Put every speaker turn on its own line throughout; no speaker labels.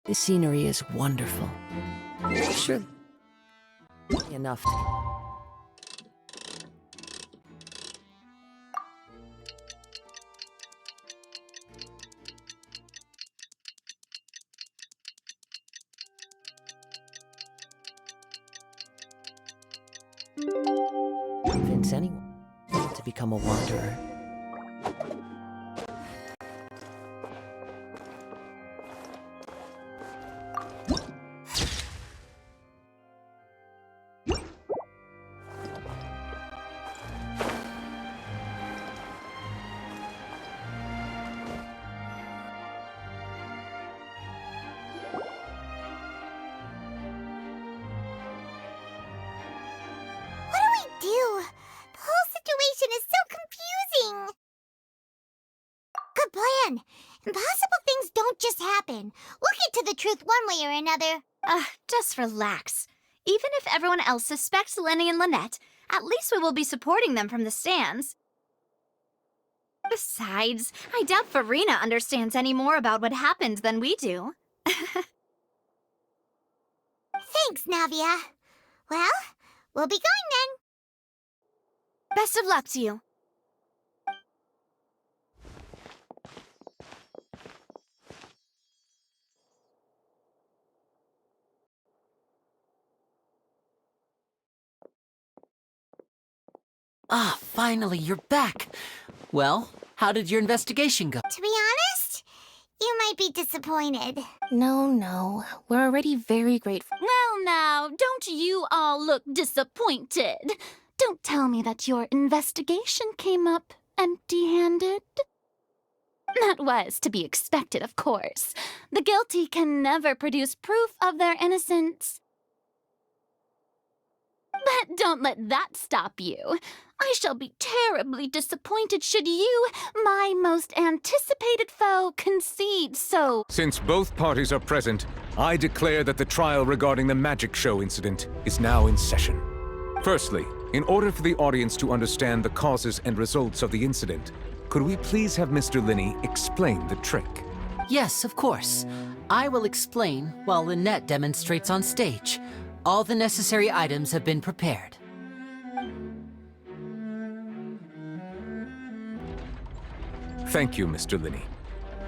The scenery is wonderful. Sure. Enough. Convince anyone to become a wanderer.
Good plan. Impossible things don't just happen. We'll get to the truth one way or another.
Just relax. Even if everyone else suspects Leyney and Leynete, at least we will be supporting them from the stands. Besides, I doubt Farina understands any more about what happened than we do.
Thanks, Navia. Well, we'll be going then.
Best of luck to you.
Ah, finally, you're back. Well, how did your investigation go?
To be honest, you might be disappointed.
No, we're already very grateful.
Well now, don't you all look disappointed. Don't tell me that your investigation came up empty-handed. That was to be expected, of course. The guilty can never produce proof of their innocence. But don't let that stop you. I shall be terribly disappointed should you, my most anticipated foe, concede so.
Since both parties are present, I declare that the trial regarding the magic show incident is now in session. Firstly, in order for the audience to understand the causes and results of the incident, could we please have Mr. Leyney explain the trick?
Yes, of course. I will explain while Leynete demonstrates on stage. All the necessary items have been prepared.
Thank you, Mr. Leyney.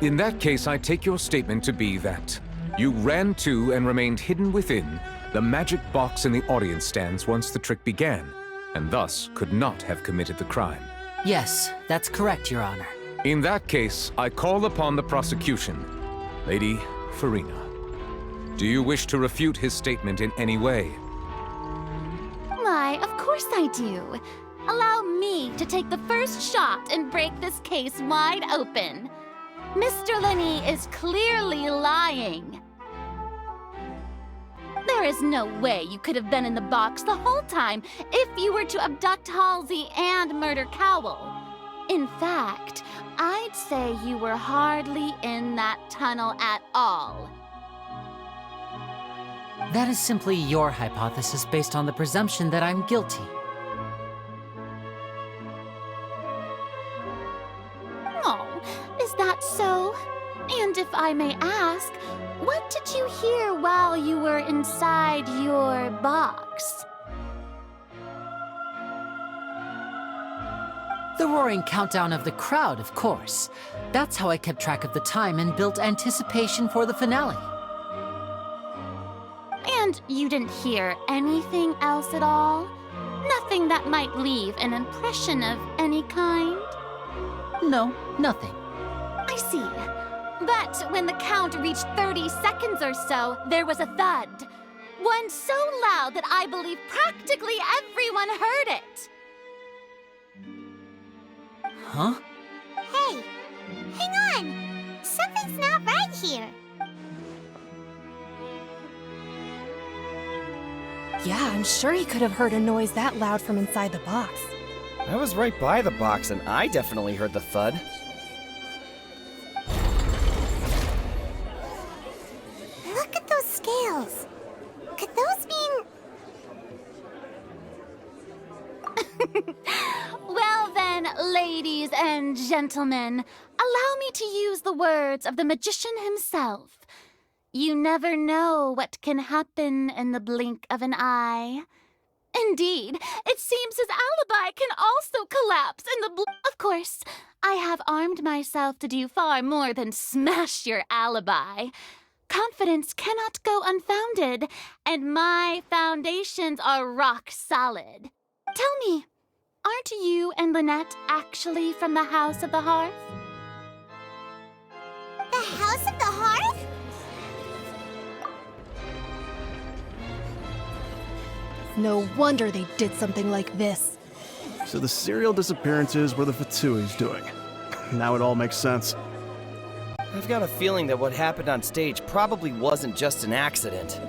In that case, I take your statement to be that you ran to and remained hidden within the magic box in the audience stands once the trick began, and thus could not have committed the crime.
Yes, that's correct, Your Honor.
In that case, I call upon the prosecution. Lady Farina, do you wish to refute his statement in any way?
Why, of course I do. Allow me to take the first shot and break this case wide open. Mr. Leyney is clearly lying. There is no way you could have been in the box the whole time if you were to abduct Halsey and murder Cowell. In fact, I'd say you were hardly in that tunnel at all.
That is simply your hypothesis based on the presumption that I'm guilty.
Oh, is that so? And if I may ask, what did you hear while you were inside your box?
The roaring countdown of the crowd, of course. That's how I kept track of the time and built anticipation for the finale.
And you didn't hear anything else at all? Nothing that might leave an impression of any kind?
No, nothing.
I see. But when the count reached 30 seconds or so, there was a thud. One so loud that I believe practically everyone heard it.
Huh?
Hey, hang on. Something's not right here.
Yeah, I'm sure he could have heard a noise that loud from inside the box.
I was right by the box and I definitely heard the thud.
Look at those scales. Could those mean...
Well then, ladies and gentlemen, allow me to use the words of the magician himself. You never know what can happen in the blink of an eye. Indeed, it seems his alibi can also collapse in the Of course, I have armed myself to do far more than smash your alibi. Confidence cannot go unfounded, and my foundations are rock solid. Tell me, aren't you and Leynete actually from the House of the Hearth?
The House of the Hearth?
No wonder they did something like this.
So the serial disappearances were the Fatui's doing. Now it all makes sense.
I've got a feeling that what happened on stage probably wasn't just an accident.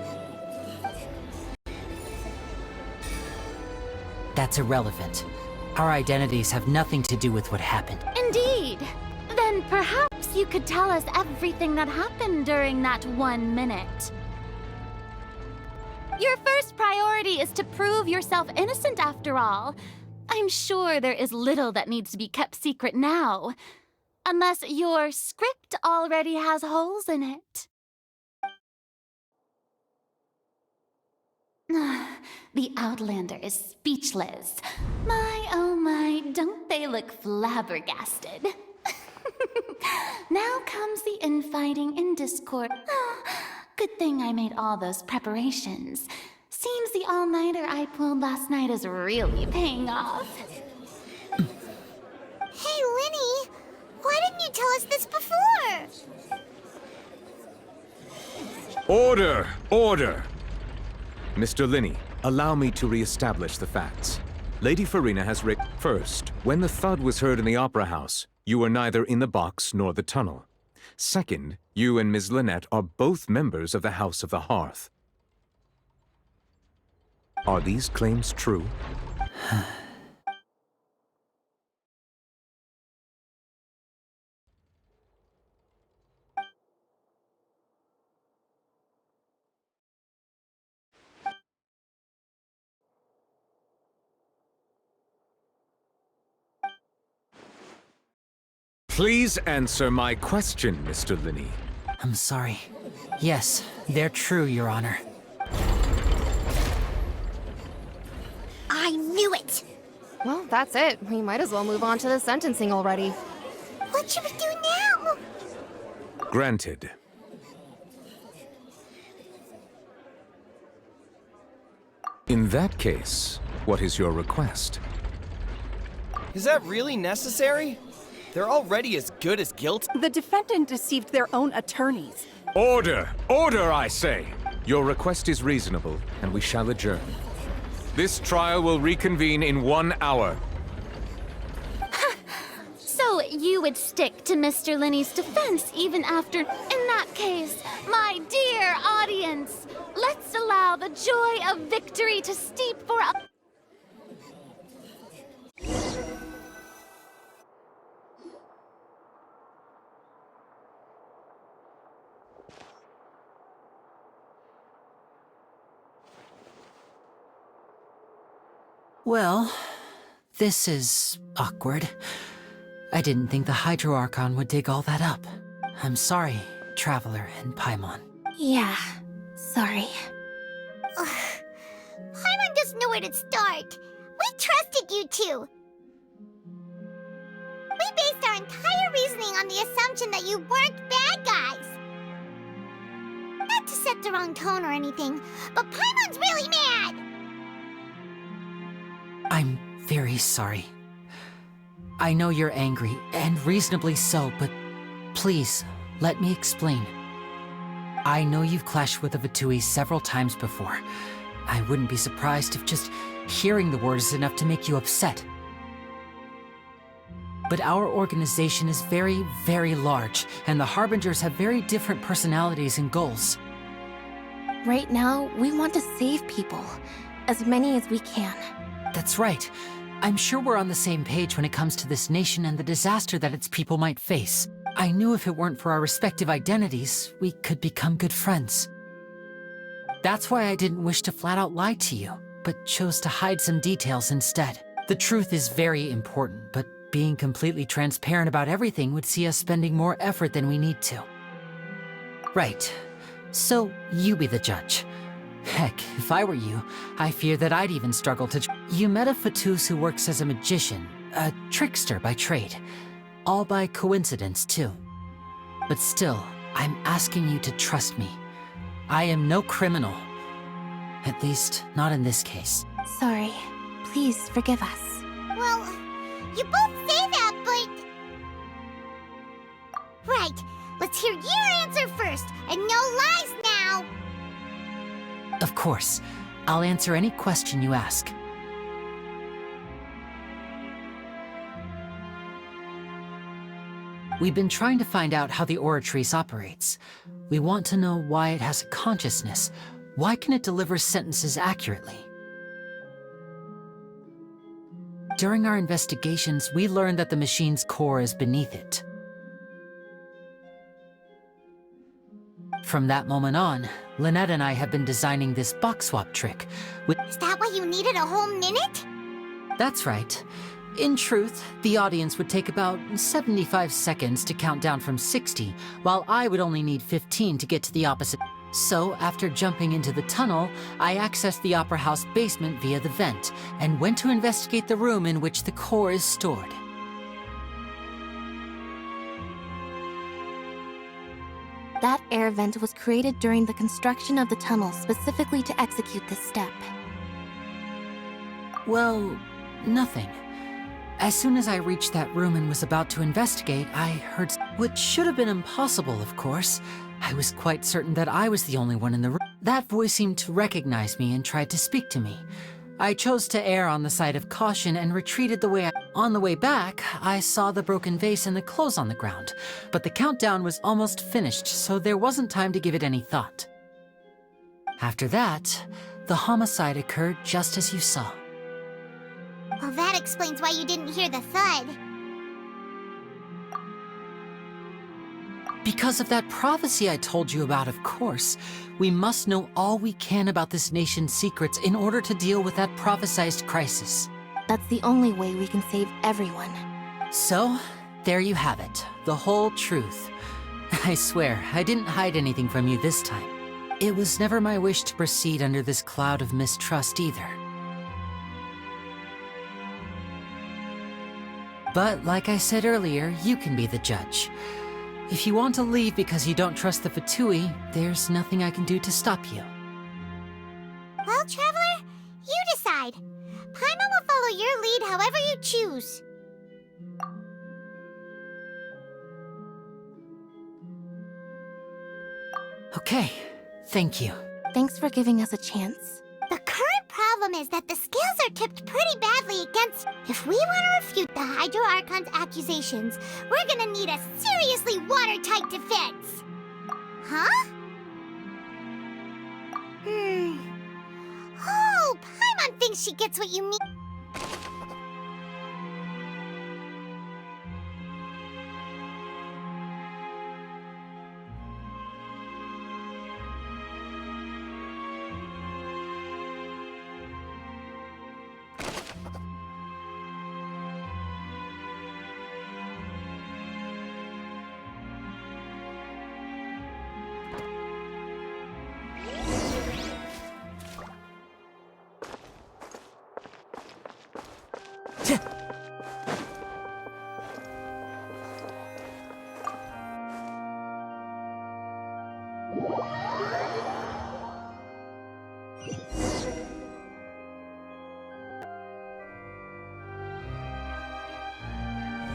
That's irrelevant. Our identities have nothing to do with what happened.
Indeed. Then perhaps you could tell us everything that happened during that 1 minute. Your first priority is to prove yourself innocent, after all. I'm sure there is little that needs to be kept secret now. Unless your script already has holes in it. The Outlander is speechless. My, oh my, don't they look flabbergasted? Now comes the infighting and discord. Good thing I made all those preparations. Seems the all-nighter I pulled last night is really paying off.
Hey, Leyney, why didn't you tell us this before?
Order! Order! Mr. Leyney, allow me to re-establish the facts. Lady Farina has written first. When the thud was heard in the Opera House, you were neither in the box nor the tunnel. Second, you and Ms. Leynete are both members of the House of the Hearth. Are these claims true? Please answer my question, Mr. Leyney.
I'm sorry. Yes, they're true, Your Honor.
I knew it!
Well, that's it. We might as well move on to the sentencing already.
What should we do now?
Granted. In that case, what is your request?
Is that really necessary? They're already as good as guilty.
The defendant deceived their own attorneys.
Order! Order, I say! Your request is reasonable, and we shall adjourn. This trial will reconvene in 1 hour.
So you would stick to Mr. Leyney's defense even after... In that case, my dear audience, let's allow the joy of victory to steep for a...
Well, this is awkward. I didn't think the Hydro Archon would dig all that up. I'm sorry, Traveler and Paimon.
Yeah, sorry. Paimon doesn't know where to start. We trusted you two. We based our entire reasoning on the assumption that you weren't bad guys. Not to set the wrong tone or anything, but Paimon's really mad!
I'm very sorry. I know you're angry, and reasonably so, but please, let me explain. I know you've clashed with the Fatui several times before. I wouldn't be surprised if just hearing the word is enough to make you upset. But our organization is very, very large, and the Harbingers have very different personalities and goals.
Right now, we want to save people. As many as we can.
That's right. I'm sure we're on the same page when it comes to this nation and the disaster that its people might face. I knew if it weren't for our respective identities, we could become good friends. That's why I didn't wish to flat out lie to you, but chose to hide some details instead. The truth is very important, but being completely transparent about everything would see us spending more effort than we need to. Right. So, you be the judge. Heck, if I were you, I fear that I'd even struggle to... You met a Fatus who works as a magician, a trickster by trade. All by coincidence, too. But still, I'm asking you to trust me. I am no criminal. At least, not in this case.
Sorry. Please forgive us.
Well, you both say that, but... Right. Let's hear your answer first, and no lies now!
Of course. I'll answer any question you ask. We've been trying to find out how the Oratrice operates. We want to know why it has a consciousness. Why can it deliver sentences accurately? During our investigations, we learned that the machine's core is beneath it. From that moment on, Leynete and I have been designing this box swap trick.
Is that why you needed a whole minute?
That's right. In truth, the audience would take about 75 seconds to count down from 60, while I would only need 15 to get to the opposite. So, after jumping into the tunnel, I accessed the Opera House basement via the vent, and went to investigate the room in which the core is stored.
That air vent was created during the construction of the tunnel specifically to execute this step.
Well, nothing. As soon as I reached that room and was about to investigate, I heard what should have been impossible, of course. I was quite certain that I was the only one in the room. That voice seemed to recognize me and tried to speak to me. I chose to err on the side of caution and retreated the way On the way back, I saw the broken vase and the clothes on the ground, but the countdown was almost finished, so there wasn't time to give it any thought. After that, the homicide occurred just as you saw.
Well, that explains why you didn't hear the thud.
Because of that prophecy I told you about, of course. We must know all we can about this nation's secrets in order to deal with that prophesized crisis.
That's the only way we can save everyone.
So, there you have it. The whole truth. I swear, I didn't hide anything from you this time. It was never my wish to proceed under this cloud of mistrust either. But, like I said earlier, you can be the judge. If you want to leave because you don't trust the Fatui, there's nothing I can do to stop you.
Well, Traveler, you decide. Paimon will follow your lead however you choose.
Okay, thank you.
Thanks for giving us a chance.
The current problem is that the scales are tipped pretty badly against... If we want to refute the Hydro Archon's accusations, we're gonna need a seriously watertight defense. Huh? Oh, Paimon thinks she gets what you mean.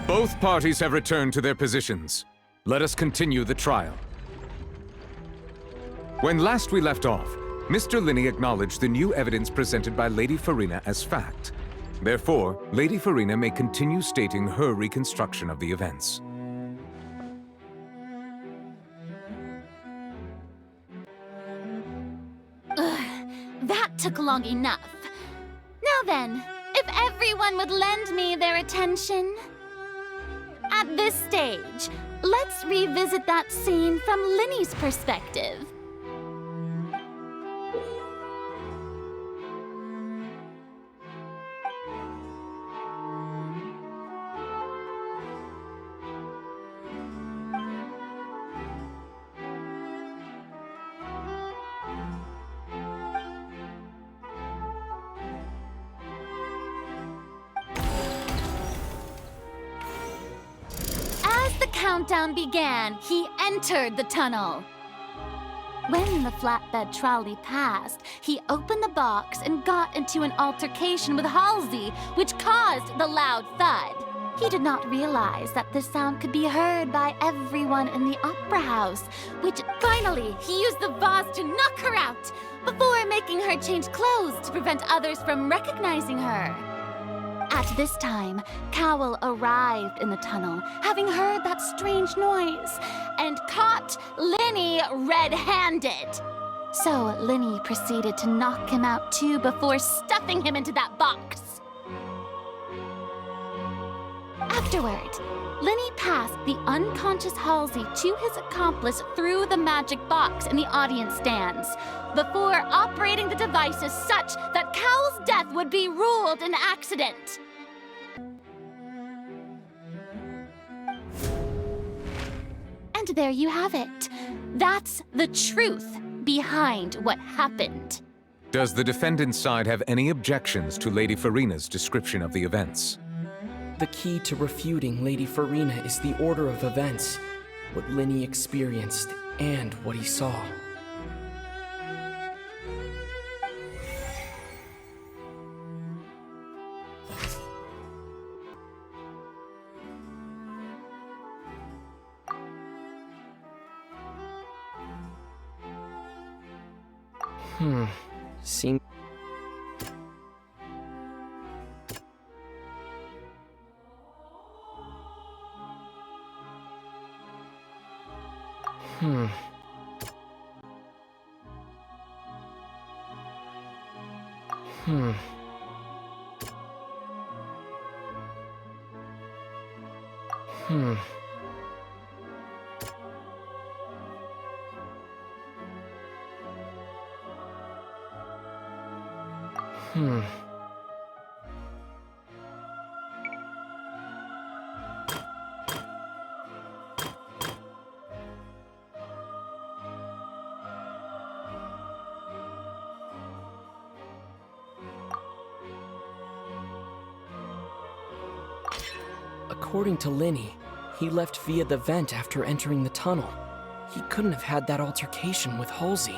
Both parties have returned to their positions. Let us continue the trial. When last we left off, Mr. Leyney acknowledged the new evidence presented by Lady Farina as fact. Therefore, Lady Farina may continue stating her reconstruction of the events.
That took long enough. Now then, if everyone would lend me their attention. At this stage, let's revisit that scene from Leyney's perspective. countdown began, he entered the tunnel. When the flatbed trolley passed, he opened the box and got into an altercation with Halsey, which caused the loud thud. He did not realize that the sound could be heard by everyone in the opera house, which finally he used the vase to knock her out before making her change clothes to prevent others from recognizing her. At this time, Cowell arrived in the tunnel, having heard that strange noise, and caught Leyney red-handed. So Leyney proceeded to knock him out too before stuffing him into that box. Afterward, Leyney passed the unconscious Halsey to his accomplice through the magic box in the audience stands, before operating the devices such that Cowell's death would be ruled an accident. And there you have it. That's the truth behind what happened.
Does the defendant's side have any objections to Lady Farina's description of the events?
The key to refuting Lady Farina is the order of events, what Leyney experienced, and what he saw. Seems... According to Leyney, he left via the vent after entering the tunnel. He couldn't have had that altercation with Halsey.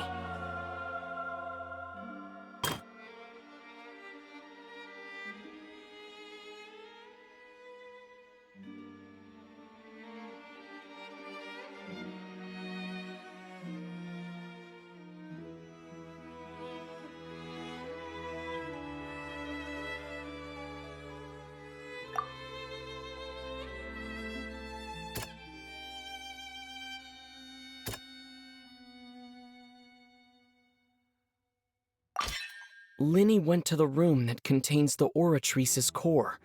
Leyney went to the room that contains the Oratrice's core.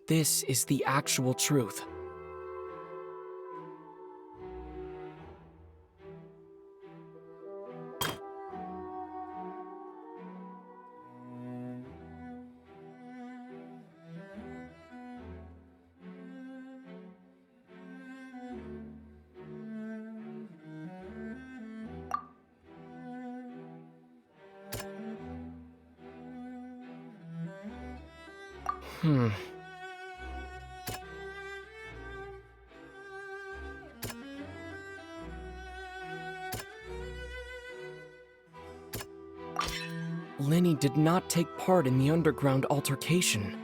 This is the actual truth. Leyney did not take part in the underground altercation.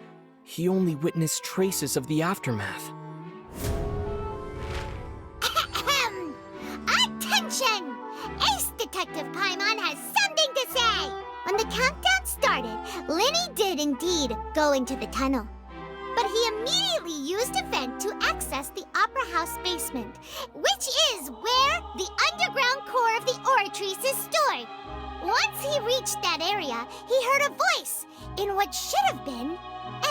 He only witnessed traces of the aftermath.
Attention! Ace Detective Paimon has something to say! When the countdown started, Leyney did indeed go into the tunnel. But he immediately used a vent to access the Opera House basement, which is where the underground core of the Oratrice is stored. Once he reached that area, he heard a voice in what should have been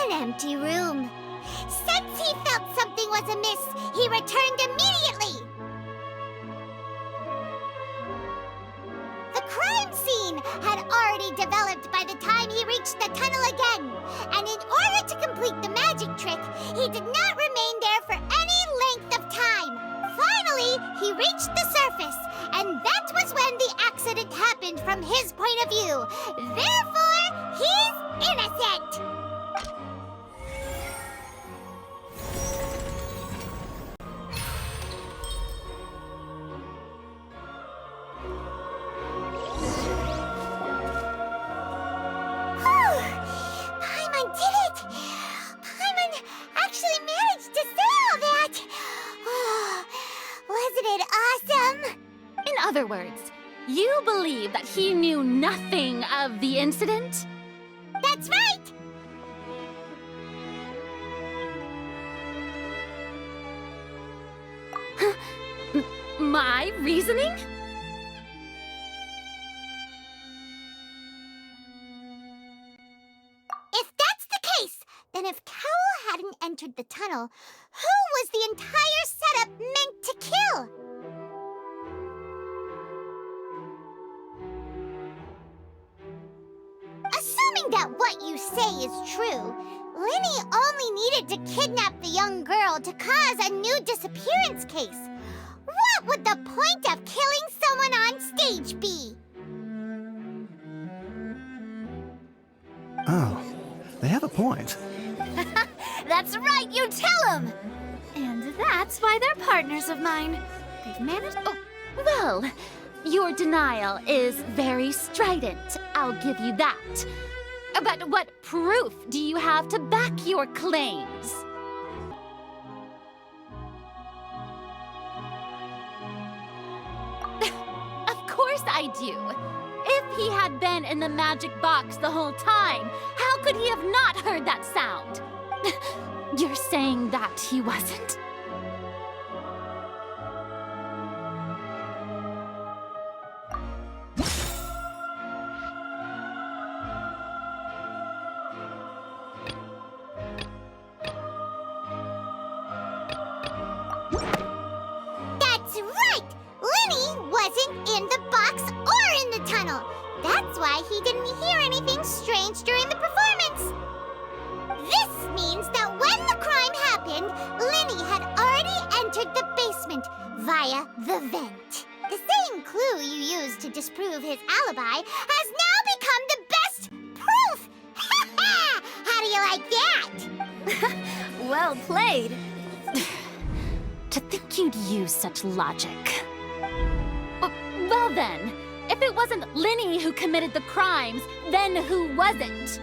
an empty room. Since he felt something was amiss, he returned immediately. The crime scene had already developed by the time he reached the tunnel again, and in order to complete the magic trick, he did not remain there for any length of time. Finally, he reached the surface, and that was when the accident happened from his point of view. Therefore, he's innocent!
other words, you believe that he knew nothing of the incident?
That's right!
My reasoning?
If that's the case, then if Cowell hadn't entered the tunnel, who was the entire setup meant to kill? Assuming that what you say is true, Leyney only needed to kidnap the young girl to cause a new disappearance case. What would the point of killing someone on stage be?
Oh, they have a point.
That's right, you tell him! And that's why they're partners of mine. They've managed...
Oh, well, your denial is very strident, I'll give you that. But what proof do you have to back your claims? Of course I do. If he had been in the magic box the whole time, how could he have not heard that sound? You're saying that he wasn't?
That's right! Leyney wasn't in the box or in the tunnel. That's why he didn't hear anything strange during the performance. This means that when the crime happened, Leyney had already entered the basement via the vent. The same clue you used to disprove his alibi has now become the best proof! Ha ha! How do you like that?
Well played. To think you'd use such logic. Well then, if it wasn't Leyney who committed the crimes, then who was it?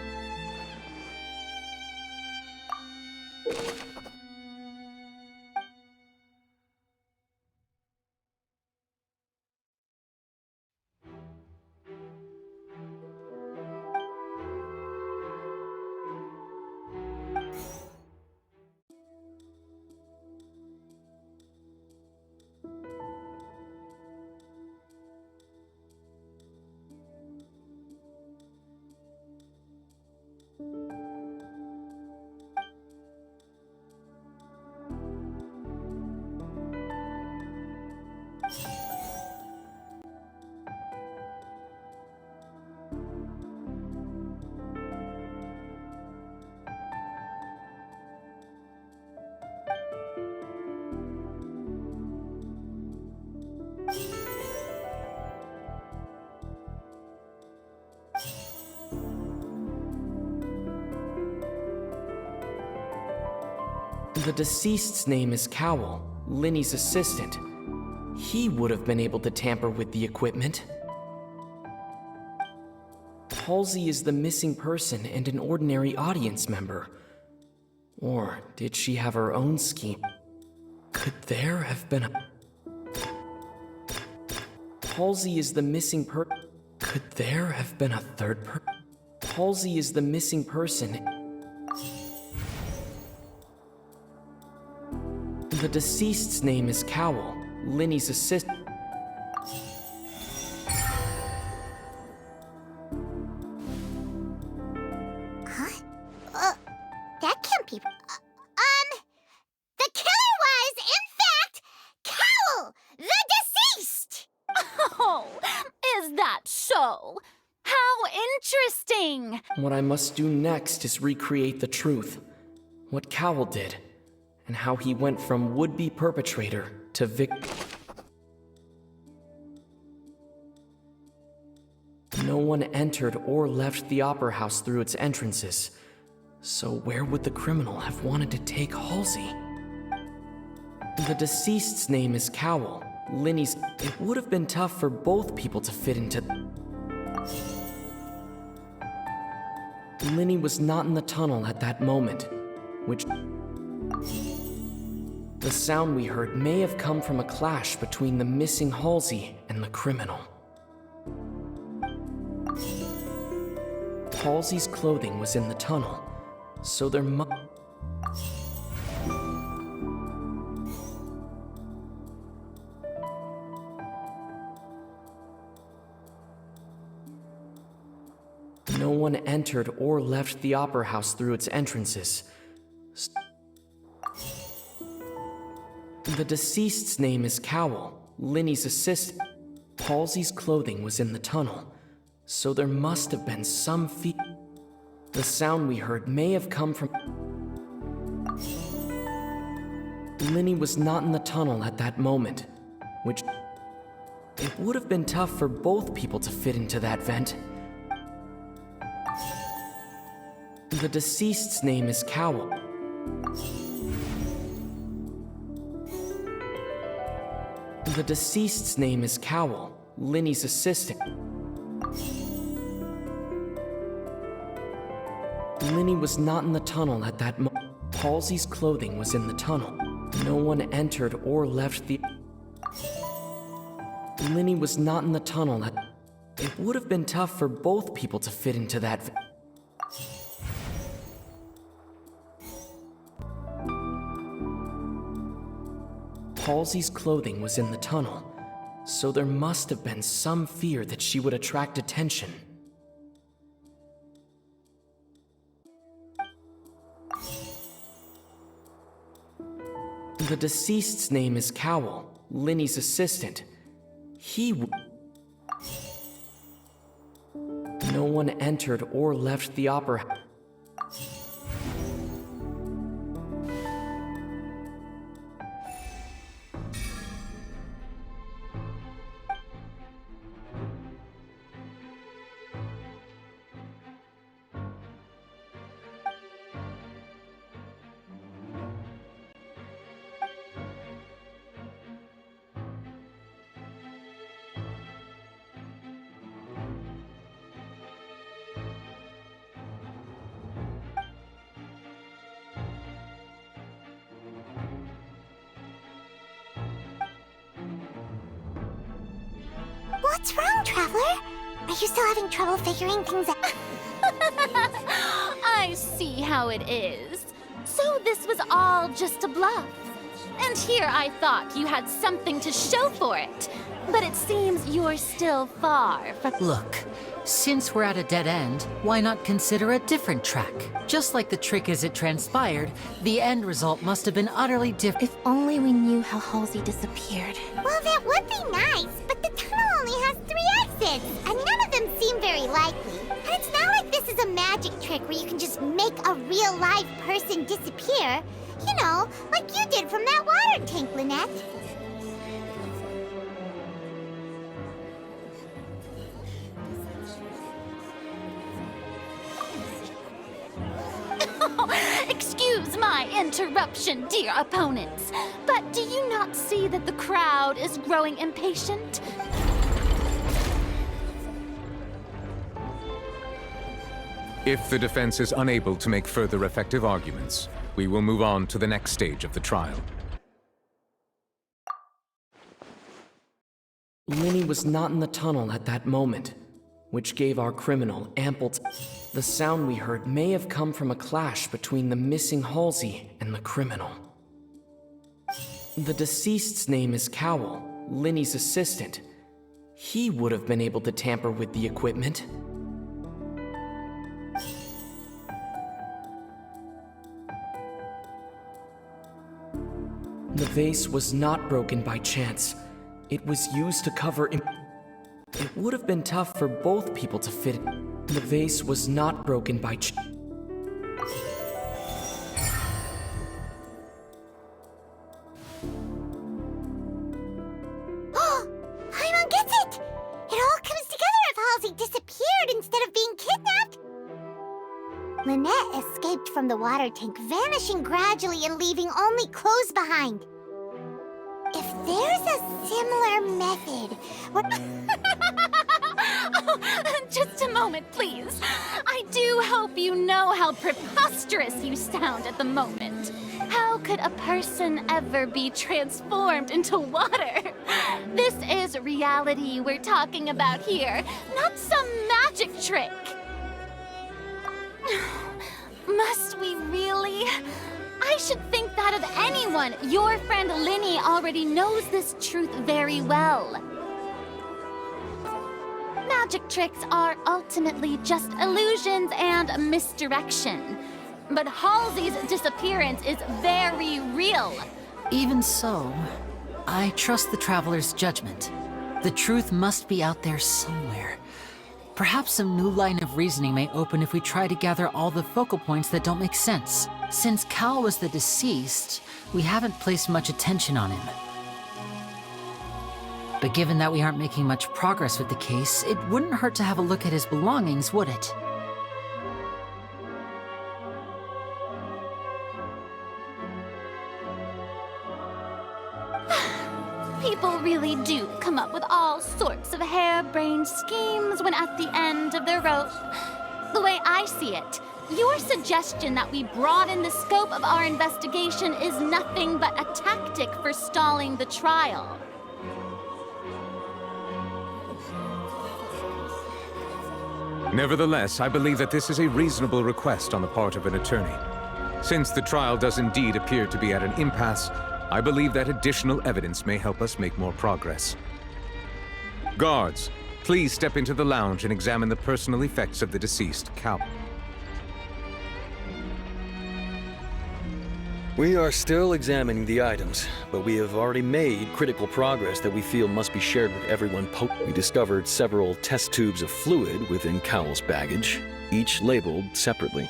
The deceased's name is Cowell, Leyney's assistant. He would have been able to tamper with the equipment. Halsey is the missing person and an ordinary audience member. Or did she have her own scheme? Could there have been a... Halsey is the missing Could there have been a third Halsey is the missing person. The deceased's name is Cowell, Leyney's assistant.
That can't be... The killer was, in fact, Cowell, the deceased!
Oh, is that so? How interesting!
What I must do next is recreate the truth. What Cowell did, and how he went from would-be perpetrator to victim. No one entered or left the Opera House through its entrances. So where would the criminal have wanted to take Halsey? The deceased's name is Cowell, Leyney's. It would have been tough for both people to fit into... Leyney was not in the tunnel at that moment, which... The sound we heard may have come from a clash between the missing Halsey and the criminal. Halsey's clothing was in the tunnel, so there must... No one entered or left the opera house through its entrances. The deceased's name is Cowell, Leyney's assistant. Halsey's clothing was in the tunnel, so there must have been some The sound we heard may have come from... Leyney was not in the tunnel at that moment, which... It would have been tough for both people to fit into that vent. The deceased's name is Cowell. The deceased's name is Cowell, Leyney's assistant. Leyney was not in the tunnel at that moment. Halsey's clothing was in the tunnel. No one entered or left the... Leyney was not in the tunnel at... It would have been tough for both people to fit into that... Halsey's clothing was in the tunnel, so there must have been some fear that she would attract attention. The deceased's name is Cowell, Leyney's assistant. No one entered or left the opera house.
What's wrong, Traveler? Are you still having trouble figuring things out?
I see how it is. So this was all just a bluff. And here I thought you had something to show for it. But it seems you're still far from...
Look, since we're at a dead end, why not consider a different track? Just like the trick as it transpired, the end result must have been utterly different.
If only we knew how Halsey disappeared.
Well, that would be nice, but the tunnel only has 3 exits, and none of them seem very likely. And it's not like this is a magic trick where you can just make a real live person disappear. You know, like you did from that water tank, Leynete.
Excuse my interruption, dear opponents, but do you not see that the crowd is growing impatient?
If the defense is unable to make further effective arguments, we will move on to the next stage of the trial.
Leyney was not in the tunnel at that moment, which gave our criminal ample The sound we heard may have come from a clash between the missing Halsey and the criminal. The deceased's name is Cowell, Leyney's assistant. He would have been able to tamper with the equipment. The vase was not broken by chance. It was used to cover... It would have been tough for both people to fit it. The vase was not broken by
Paimon gets it! It all comes together if Halsey disappeared instead of being kidnapped. Leynete escaped from the water tank, vanishing gradually and leaving only clothes behind. If there's a similar method...
Oh, just a moment, please. I do hope you know how preposterous you sound at the moment. How How could a person ever be transformed into water? This is reality we're talking about here, not some magic trick. Must we really? I should think that of anyone. Your friend Leyney already knows this truth very well. Magic tricks are ultimately just illusions and misdirection. But Halsey's disappearance is very real.
Even so, I trust the Traveler's judgment. The truth must be out there somewhere. Perhaps some new line of reasoning may open if we try to gather all the focal points that don't make sense. Since Cal was the deceased, we haven't placed much attention on him. But given that we aren't making much progress with the case, it wouldn't hurt to have a look at his belongings, would it?
People really do come up with all sorts of harebrained schemes when at the end of their rope. The way I see it, your suggestion that we broaden the scope of our investigation is nothing but a tactic for stalling the trial.
Nevertheless, I believe that this is a reasonable request on the part of an attorney. Since the trial does indeed appear to be at an impasse, I believe that additional evidence may help us make more progress. Guards, please step into the lounge and examine the personal effects of the deceased Cal.
We are still examining the items, but we have already made critical progress that we feel must be shared with everyone. We discovered several test tubes of fluid within Cowell's baggage, each labeled separately.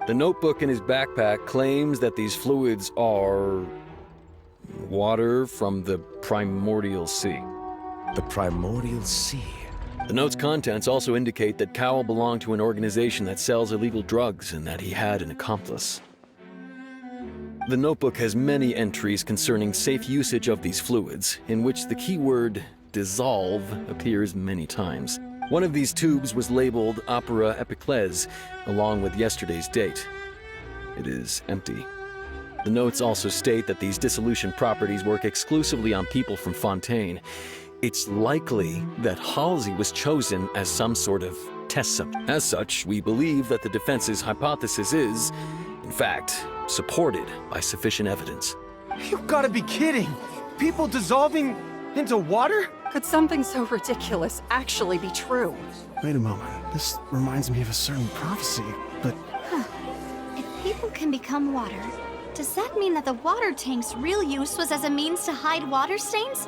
The notebook in his backpack claims that these fluids are water from the primordial sea.
The primordial sea?
The note's contents also indicate that Cowell belonged to an organization that sells illegal drugs and that he had an accomplice. The notebook has many entries concerning safe usage of these fluids, in which the keyword dissolve appears many times. One of these tubes was labeled Opera Epiclese, along with yesterday's date. It is empty. The notes also state that these dissolution properties work exclusively on people from Fontaine. It's likely that Halsey was chosen as some sort of test subject. As such, we believe that the defense's hypothesis is, in fact, supported by sufficient evidence.
You've got to be kidding! People dissolving into water?
Could something so ridiculous actually be true?
Wait a moment. This reminds me of a certain prophecy, but...
If people can become water, does that mean that the water tank's real use was as a means to hide water stains?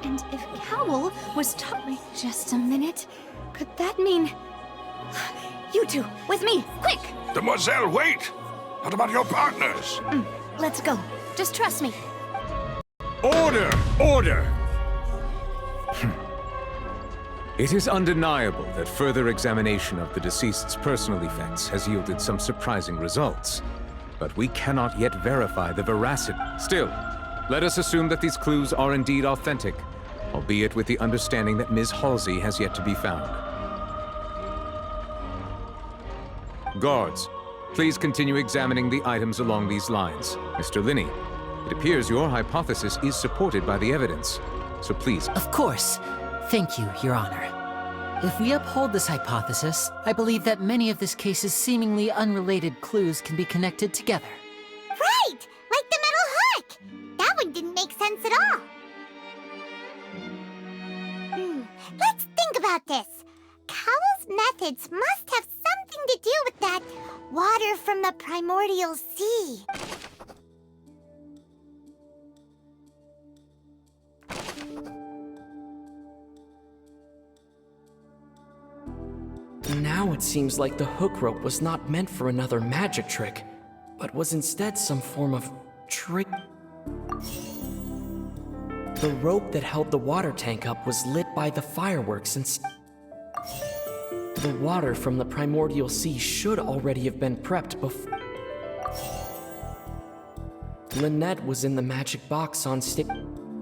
And if Cowell was Wait just a minute. Could that mean... You two, with me, quick!
Demoiselle, wait! What about your partners?
Let's go. Just trust me.
Order! Order! It is undeniable that further examination of the deceased's personal effects has yielded some surprising results. But we cannot yet verify the veracity. Still, let us assume that these clues are indeed authentic, albeit with the understanding that Ms. Halsey has yet to be found. Guards, please continue examining the items along these lines. Mr. Leyney, it appears your hypothesis is supported by the evidence, so please...
Of course. Thank you, Your Honor. If we uphold this hypothesis, I believe that many of this case's seemingly unrelated clues can be connected together.
Right! Like the metal hook! That one didn't make sense at all. Let's think about this. Cowell's methods must have something to do with that water from the primordial sea.
Now it seems like the hook rope was not meant for another magic trick, but was instead some form of trick. The rope that held the water tank up was lit by the fireworks and the water from the primordial sea should already have been prepped before. Leynete was in the magic box on stage.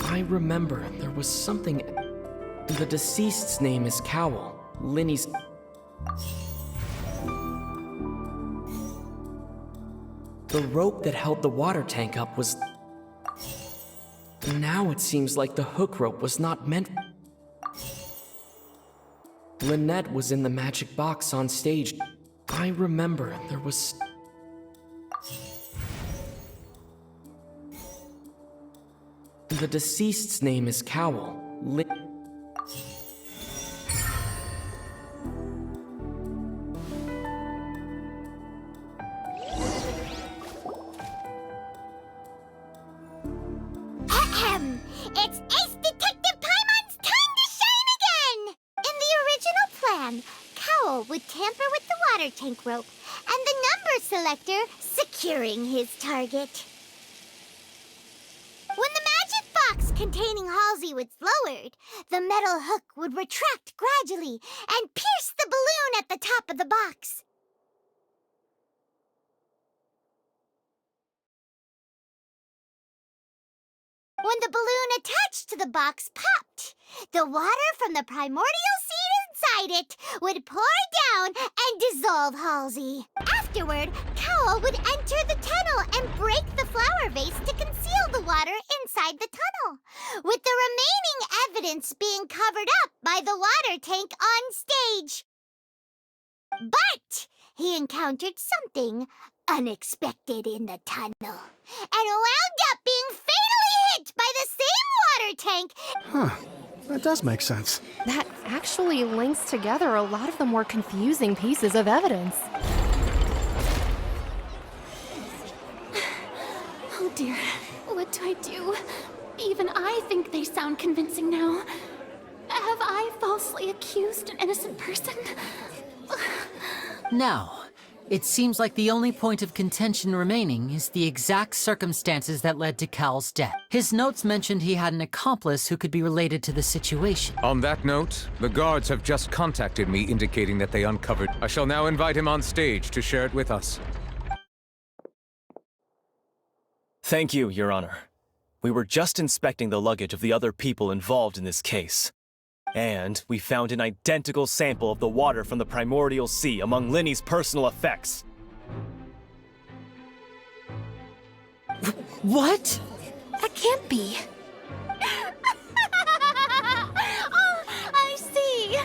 I remember there was something. The deceased's name is Cowell. Leyney's. The rope that held the water tank up was... Now it seems like the hook rope was not meant... Leynete was in the magic box on stage. I remember there was... The deceased's name is Cowl.
Ahem! It's Ace Detective Paimon's time to shine again! In the original plan, Cowl would tamper with the water tank rope, and the number selector securing his target. When the magic box containing Halsey was lowered, the metal hook would retract gradually and pierce the balloon at the top of the box. When the balloon attached to the box popped, the water from the primordial seed inside it would pour down and dissolve Halsey. Afterward, Cowl would enter the tunnel and break the flower vase to conceal the water inside the tunnel, with the remaining evidence being covered up by the water tank on stage. But he encountered something unexpected in the tunnel, and wound up being fatally hit by the same water tank.
Huh. That does make sense.
That actually links together a lot of the more confusing pieces of evidence.
Oh dear, what do I do? Even I think they sound convincing now. Have I falsely accused an innocent person?
Now, it seems like the only point of contention remaining is the exact circumstances that led to Cowl's death. His notes mentioned he had an accomplice who could be related to the situation.
On that note, the guards have just contacted me indicating that they uncovered. I shall now invite him on stage to share it with us.
Thank you, Your Honor. We were just inspecting the luggage of the other people involved in this case. And we found an identical sample of the water from the primordial sea among Leyney's personal effects.
What?
That can't be.
Oh, I see.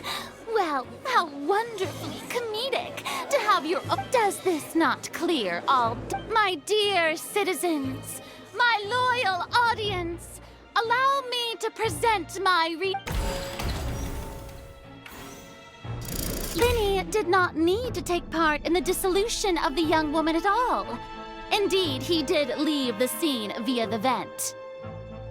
Well, how wonderfully comedic to have your... Does this not clear all... My dear citizens, my loyal audience, allow me to present my Leyney did not need to take part in the dissolution of the young woman at all. Indeed, he did leave the scene via the vent.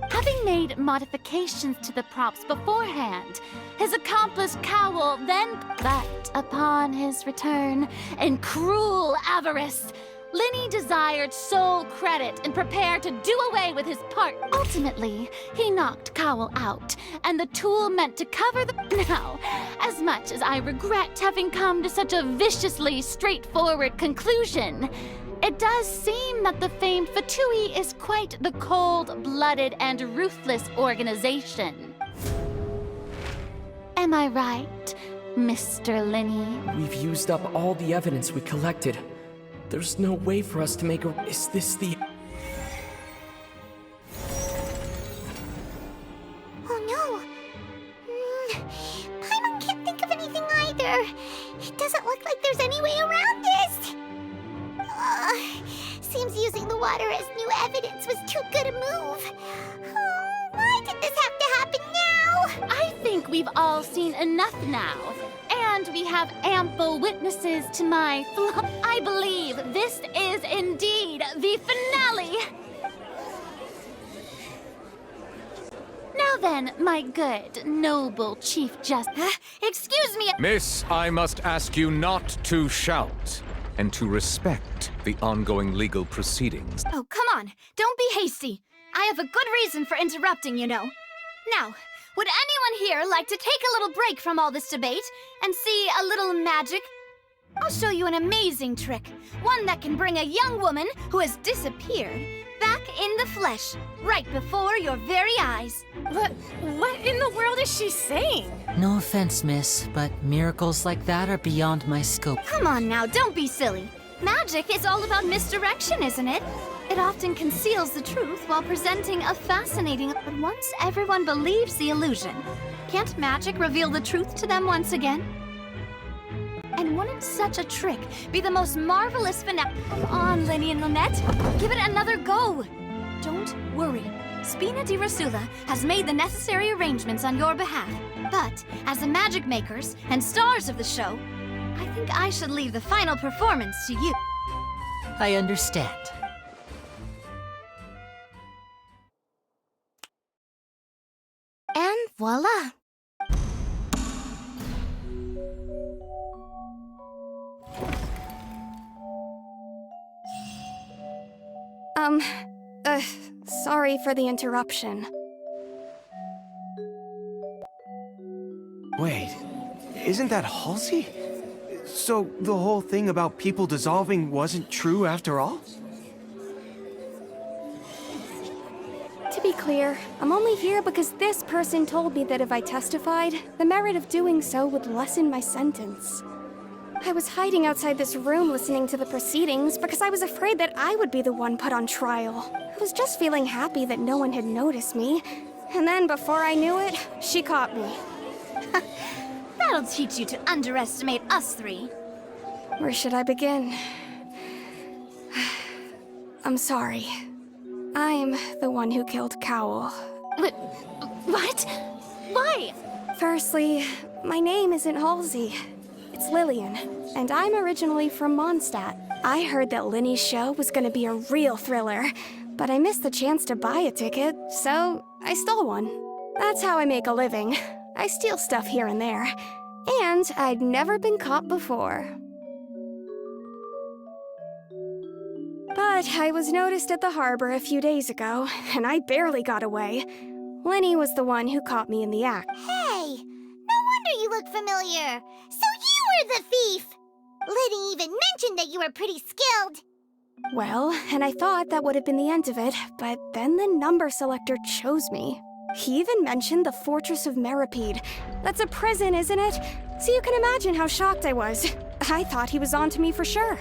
Having made modifications to the props beforehand, his accomplice Cowl then... But upon his return, in cruel avarice, Leyney desired sole credit and prepared to do away with his part. Ultimately, he knocked Cowl out, and the tool meant to cover the... Now, as much as I regret having come to such a viciously straightforward conclusion, it does seem that the famed Fatui is quite the cold-blooded and ruthless organization. Am I right, Mr. Leyney?
We've used up all the evidence we collected. There's no way for us to make a... Is this the...
Oh no! Paimon can't think of anything either. It doesn't look like there's any way around this. Seems using the water as new evidence was too good a move. Oh, why did this have to happen now?
I think we've all seen enough now. And we have ample witnesses to my I believe this is indeed the finale. Now then, my good, noble Chief Justice...
Excuse me...
Miss, I must ask you not to shout and to respect the ongoing legal proceedings.
Oh, come on. Don't be hasty. I have a good reason for interrupting, you know. Now, would anyone here like to take a little break from all this debate and see a little magic? I'll show you an amazing trick. One that can bring a young woman who has disappeared back in the flesh, right before your very eyes.
What in the world is she saying?
No offense, miss, but miracles like that are beyond my scope.
Come on now, don't be silly.
Magic is all about misdirection, isn't it? It often conceals the truth while presenting a fascinating... But once everyone believes the illusion, can't magic reveal the truth to them once again? And wouldn't such a trick be the most marvelous finale? Come on, Leyney and Leynete. Give it another go. Don't worry. Spina di Rasula has made the necessary arrangements on your behalf. But, as the magic makers and stars of the show, I think I should leave the final performance to you.
I understand.
And voila!
Sorry for the interruption.
Wait, isn't that Halsey? So the whole thing about people dissolving wasn't true after all?
To be clear, I'm only here because this person told me that if I testified, the merit of doing so would lessen my sentence. I was hiding outside this room listening to the proceedings because I was afraid that I would be the one put on trial. I was just feeling happy that no one had noticed me. And then before I knew it, she caught me.
That'll teach you to underestimate us three.
Where should I begin? I'm sorry. I'm the one who killed Cowl.
What? Why?
Firstly, my name isn't Halsey. It's Lillian, and I'm originally from Mondstadt. I heard that Leyney's show was gonna be a real thriller, but I missed the chance to buy a ticket, so I stole one. That's how I make a living. I steal stuff here and there. And I'd never been caught before. But I was noticed at the harbor a few days ago, and I barely got away. Leyney was the one who caught me in the act.
Hey, no wonder you look familiar. So you were the thief! Leyney even mentioned that you were pretty skilled.
Well, and I thought that would have been the end of it, but then the number selector chose me. He even mentioned the Fortress of Meripede. That's a prison, isn't it? So you can imagine how shocked I was. I thought he was onto me for sure.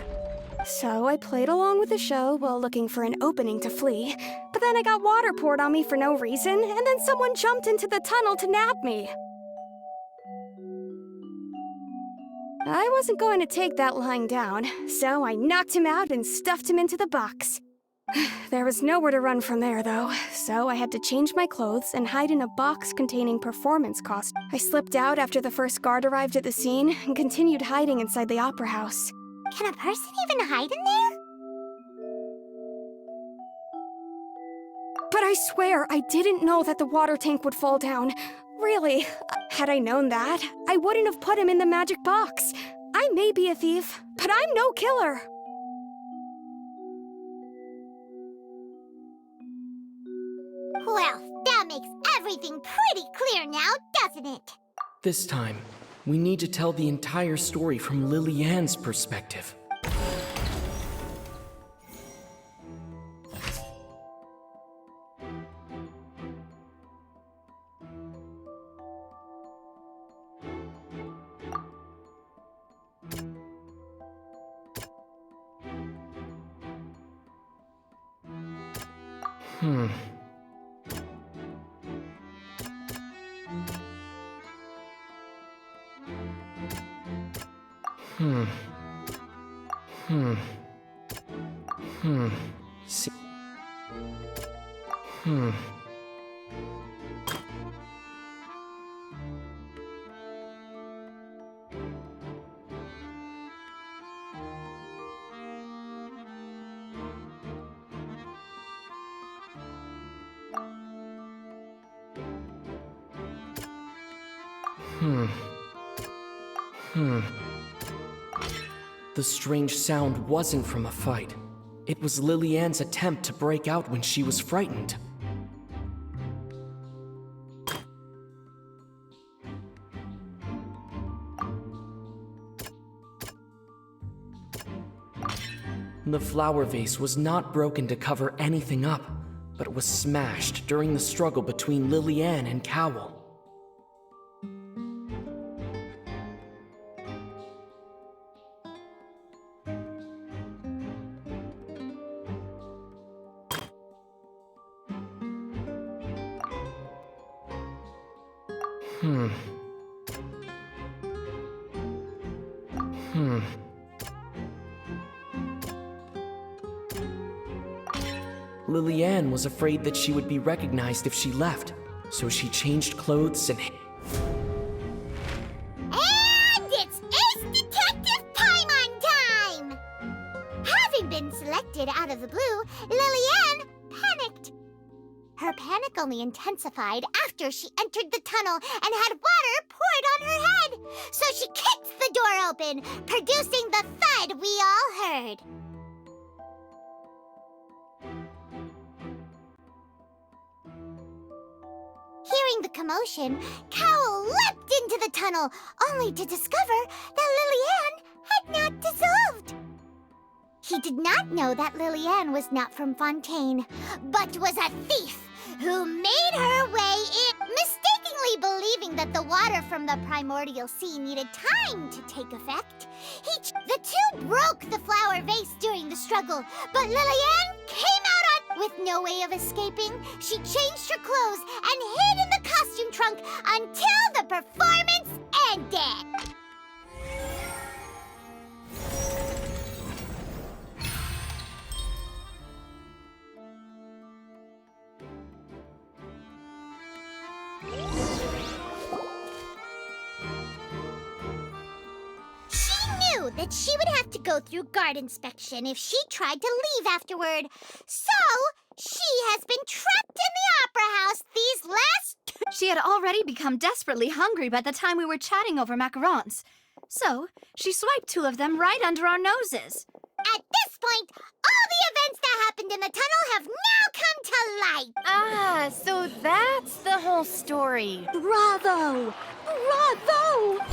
So I played along with the show while looking for an opening to flee, but then I got water poured on me for no reason, and then someone jumped into the tunnel to nab me. I wasn't going to take that lying down, so I knocked him out and stuffed him into the box. There was nowhere to run from there, though, so I had to change my clothes and hide in a box containing performance costumes. I slipped out after the first guard arrived at the scene and continued hiding inside the opera house.
Can a person even hide in there?
But I swear, I didn't know that the water tank would fall down. Really, had I known that, I wouldn't have put him in the magic box. I may be a thief, but I'm no killer.
Well, that makes everything pretty clear now, doesn't it?
This time, we need to tell the entire story from Lillian's perspective. Hmm. See. The strange sound wasn't from a fight. It was Lillian's attempt to break out when she was frightened. The flower vase was not broken to cover anything up, but it was smashed during the struggle between Lillian and Cowl. Lillian was afraid that she would be recognized if she left, so she changed clothes and...
And it's Ace Detective Paimon time! Having been selected out of the blue, Lillian panicked. Her panic only intensified after she entered the tunnel and had water poured on her head. So she kicked the door open, producing the thud we all heard. Hearing the commotion, Cowl leapt into the tunnel, only to discover that Lillian had not dissolved. He did not know that Lillian was not from Fontaine, but was a thief who made her way in, mistakenly believing that the water from the primordial sea needed time to take effect. The two broke the flower vase during the struggle, but Lillian came out on... With no way of escaping, she changed her clothes and hid in the costume trunk until the performance ended. That she would have to go through guard inspection if she tried to leave afterward. So, she has been trapped in the opera house these last...
She had already become desperately hungry by the time we were chatting over macarons. So, she swiped 2 of them right under our noses.
At this point, all the events that happened in the tunnel have now come to light.
Ah, so that's the whole story. Bravo! Bravo!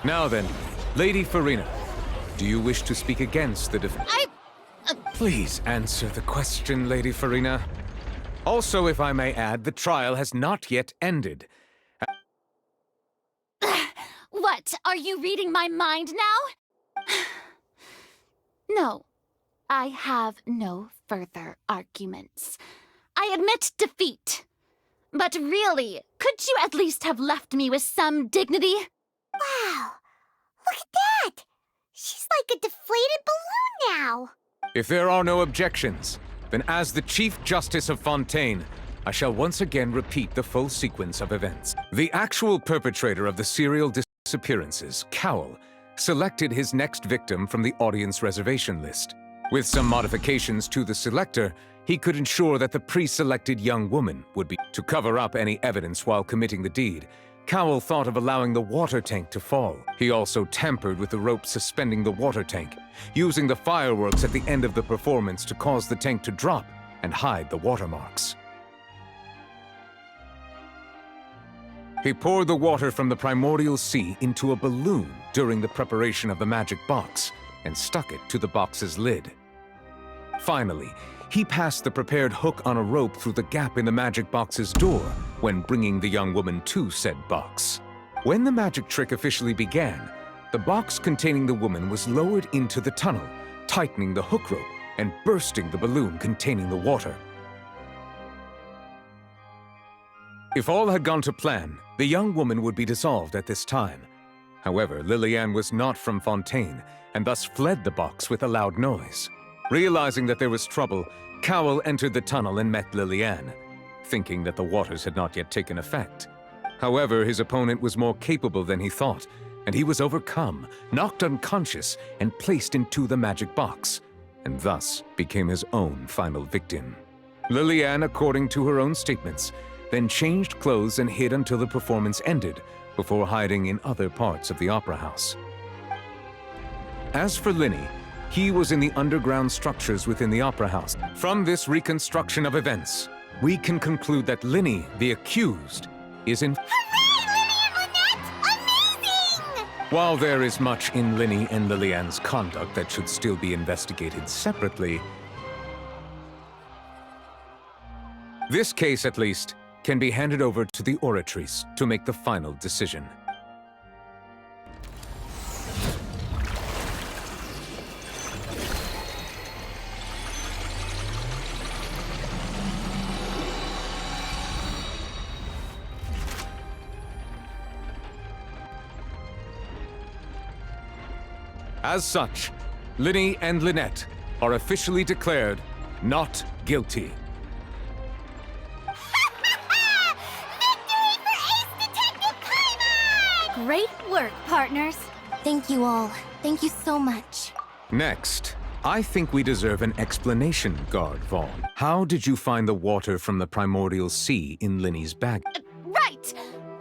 Now then, Lady Farina, do you wish to speak against the defense? Please answer the question, Lady Farina. Also, if I may add, the trial has not yet ended.
What? Are you reading my mind now? No, I have no further arguments. I admit defeat. But really, could you at least have left me with some dignity?
Wow, look at that! She's like a deflated balloon now.
If there are no objections, then as the Chief Justice of Fontaine, I shall once again repeat the full sequence of events. The actual perpetrator of the serial disappearances, Cowl, selected his next victim from the audience reservation list. With some modifications to the selector, he could ensure that the pre-selected young woman would be... To cover up any evidence while committing the deed, Cowl thought of allowing the water tank to fall. He also tampered with the rope suspending the water tank, using the fireworks at the end of the performance to cause the tank to drop and hide the watermarks. He poured the water from the primordial sea into a balloon during the preparation of the magic box and stuck it to the box's lid. Finally, he passed the prepared hook on a rope through the gap in the magic box's door when bringing the young woman to said box. When the magic trick officially began, the box containing the woman was lowered into the tunnel, tightening the hook rope and bursting the balloon containing the water. If all had gone to plan, the young woman would be dissolved at this time. However, Lillian was not from Fontaine and thus fled the box with a loud noise. Realizing that there was trouble, Cowl entered the tunnel and met Lillian, thinking that the waters had not yet taken effect. However, his opponent was more capable than he thought, and he was overcome, knocked unconscious, and placed into the magic box, and thus became his own final victim. Lillian, according to her own statements, then changed clothes and hid until the performance ended, before hiding in other parts of the opera house. As for Leyney, he was in the underground structures within the opera house. From this reconstruction of events, we can conclude that Leyney, the accused, is in...
Hooray, Lily and Lynette! Amazing!
While there is much in Leyney and Lillian's conduct that should still be investigated separately, this case, at least, can be handed over to the Oratrice to make the final decision. As such, Leyney and Leynete are officially declared not guilty.
Victory for Ace Detective Paimon!
Great work, partners. Thank you all. Thank you so much.
Next, I think we deserve an explanation, Guard Vaughn. How did you find the water from the primordial sea in Leyney's bag?
Right!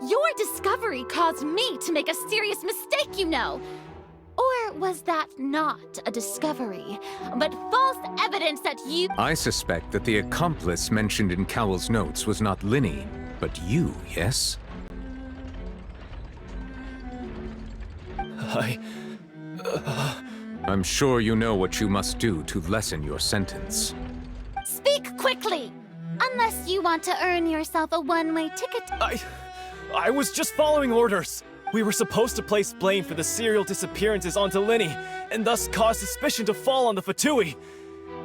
Your discovery caused me to make a serious mistake, you know. Or was that not a discovery, but false evidence that you—
I suspect that the accomplice mentioned in Cowell's notes was not Leyney, but you, yes? I'm sure you know what you must do to lessen your sentence.
Speak quickly! Unless you want to earn yourself a one-way ticket.
I was just following orders. We were supposed to place blame for the serial disappearances onto Leyney, and thus cause suspicion to fall on the Fatui.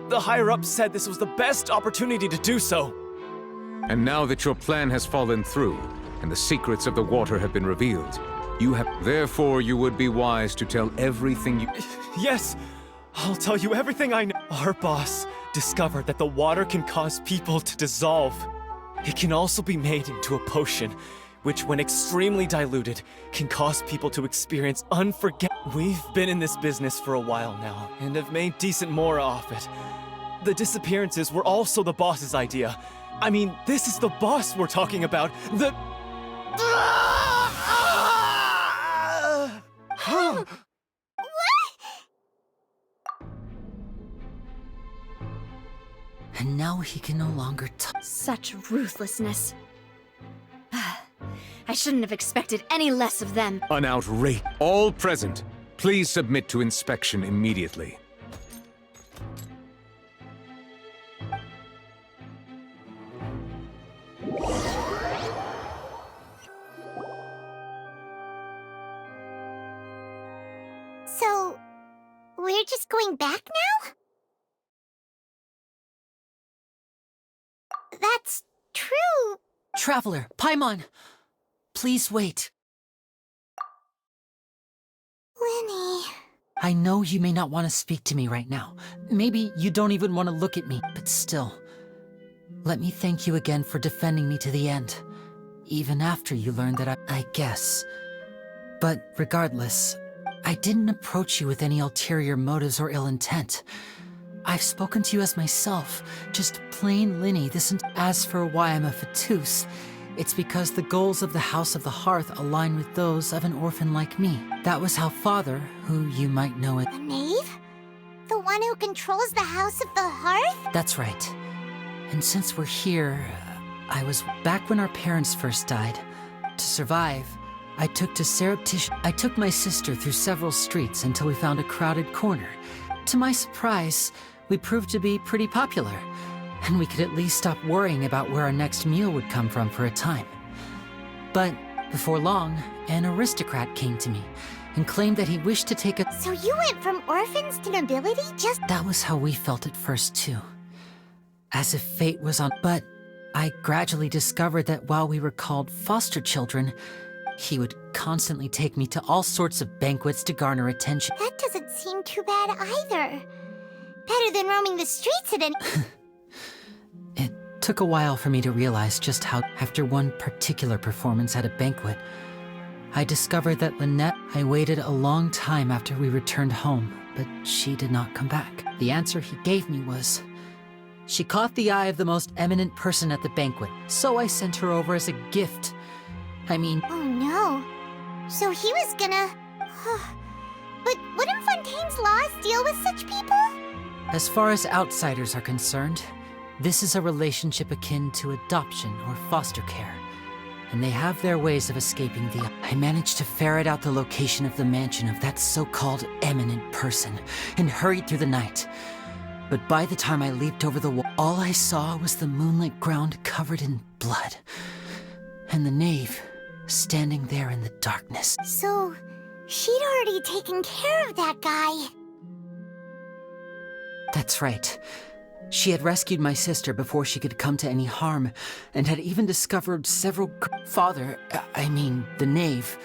The higher-ups said this was the best opportunity to do so.
And now that your plan has fallen through, and the secrets of the water have been revealed, therefore you would be wise to tell everything you—
Yes, I'll tell you everything I know. Our boss discovered that the water can cause people to dissolve. It can also be made into a potion, which when extremely diluted, can cause people to experience We've been in this business for a while now, and have made decent more off it. The disappearances were also the boss's idea. I mean, this is the boss we're talking about.
And now he can no longer
Such ruthlessness. I shouldn't have expected any less of them.
An outrage. All present, please submit to inspection immediately.
So, we're just going back now? That's true.
Traveler, Paimon! Please wait.
Leyney.
I know you may not want to speak to me right now. Maybe you don't even want to look at me, but still. Let me thank you again for defending me to the end. Even after you learned that I guess. But regardless, I didn't approach you with any ulterior motives or ill intent. I've spoken to you as myself, just plain Leyney. As for why I'm a Fatus, it's because the goals of the House of the Hearth align with those of an orphan like me. That was how Father, who you might know it—
The knave? The one who controls the House of the Hearth?
That's right. And since we're here, I was back when our parents first died. To survive, I took my sister through several streets until we found a crowded corner. To my surprise, we proved to be pretty popular, and we could at least stop worrying about where our next meal would come from for a time. But before long, an aristocrat came to me and claimed that he wished to take a—
So you went from orphans to nobility just—
That was how we felt at first, too. As if fate was on— But I gradually discovered that while we were called foster children, he would constantly take me to all sorts of banquets to garner attention.
That doesn't seem too bad either. Better than roaming the streets at any—
It took a while for me to realize just how— After one particular performance at a banquet, I discovered that Leynete— I waited a long time after we returned home, but she did not come back. The answer he gave me was, she caught the eye of the most eminent person at the banquet, so I sent her over as a gift. I mean—
Oh no. So he was gonna— But wouldn't Fontaine's laws deal with such people?
As far as outsiders are concerned, this is a relationship akin to adoption or foster care, and they have their ways of escaping the— I managed to ferret out the location of the mansion of that so-called eminent person and hurried through the night. But by the time I leaped over the wall, all I saw was the moonlit ground covered in blood, and the knave standing there in the darkness.
So, she'd already taken care of that guy.
That's right. She had rescued my sister before she could come to any harm, and had even discovered several— the knave,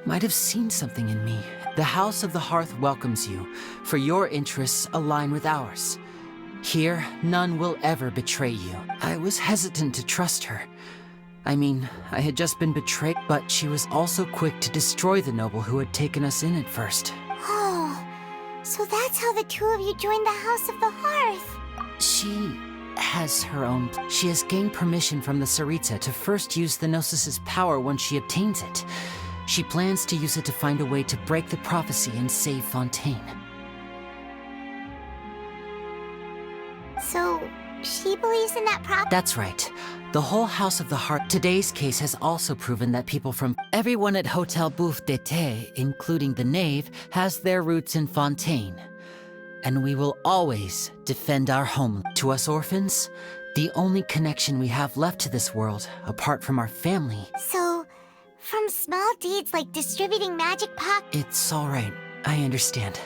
might have seen something in me. The House of the Hearth welcomes you, for your interests align with ours. Here, none will ever betray you. I was hesitant to trust her. I mean, I had just been betrayed, but she was also quick to destroy the noble who had taken us in at first.
Oh, so that's how the two of you joined the House of the Hearth.
She has her own... She has gained permission from the Tsaritsa to first use the Gnosis's power once she obtains it. She plans to use it to find a way to break the prophecy and save Fontaine.
So, she believes in that prophecy?
That's right. The whole House of the Heart. Today's case has also proven that people from everyone at Hotel Bouffe d'été, including the Knave, has their roots in Fontaine. And we will always defend our home. To us orphans, the only connection we have left to this world, apart from our family.
So, from small deeds like distributing magic pock...
It's all right. I understand.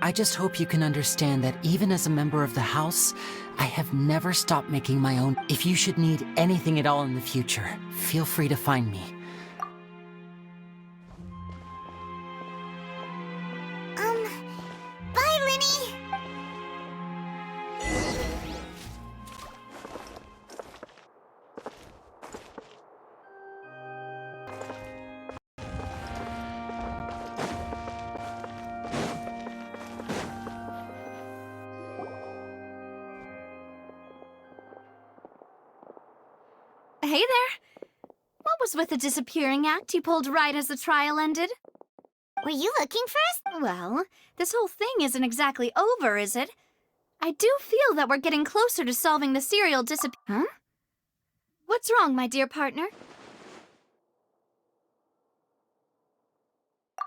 I just hope you can understand that even as a member of the House, I have never stopped making my own. If you should need anything at all in the future, feel free to find me.
Bye, Leyney!
Hey there. What was with the disappearing act you pulled right as the trial ended?
Were you looking for us?
Well, this whole thing isn't exactly over, is it? I do feel that we're getting closer to solving the serial Huh? What's wrong, my dear partner?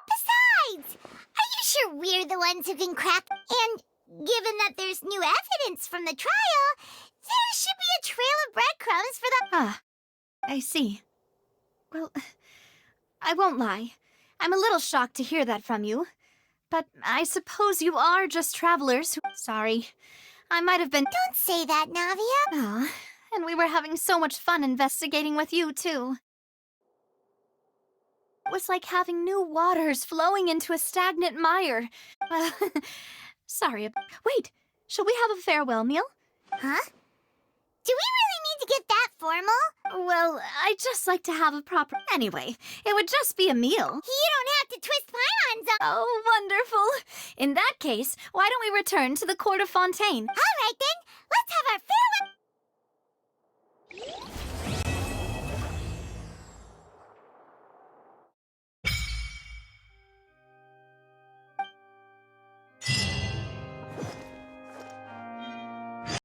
Besides, are you sure we're the ones who can crack? And given that there's new evidence from the trial, there should be a trail of breadcrumbs for the...
Ah, I see. Well, I won't lie. I'm a little shocked to hear that from you. But I suppose you are just travelers who... Sorry. I might have been...
Don't say that, Navia.
Ah, and we were having so much fun investigating with you, too. It was like having new waters flowing into a stagnant mire. Well, sorry. Wait, shall we have a farewell meal?
Huh? Do we really need to get that formal?
Well, I'd just like to have a proper... Anyway, it would just be a meal.
You don't have to twist Paimons up.
Oh, wonderful. In that case, why don't we return to the court of Fontaine?
All right, then. Let's have our farewell...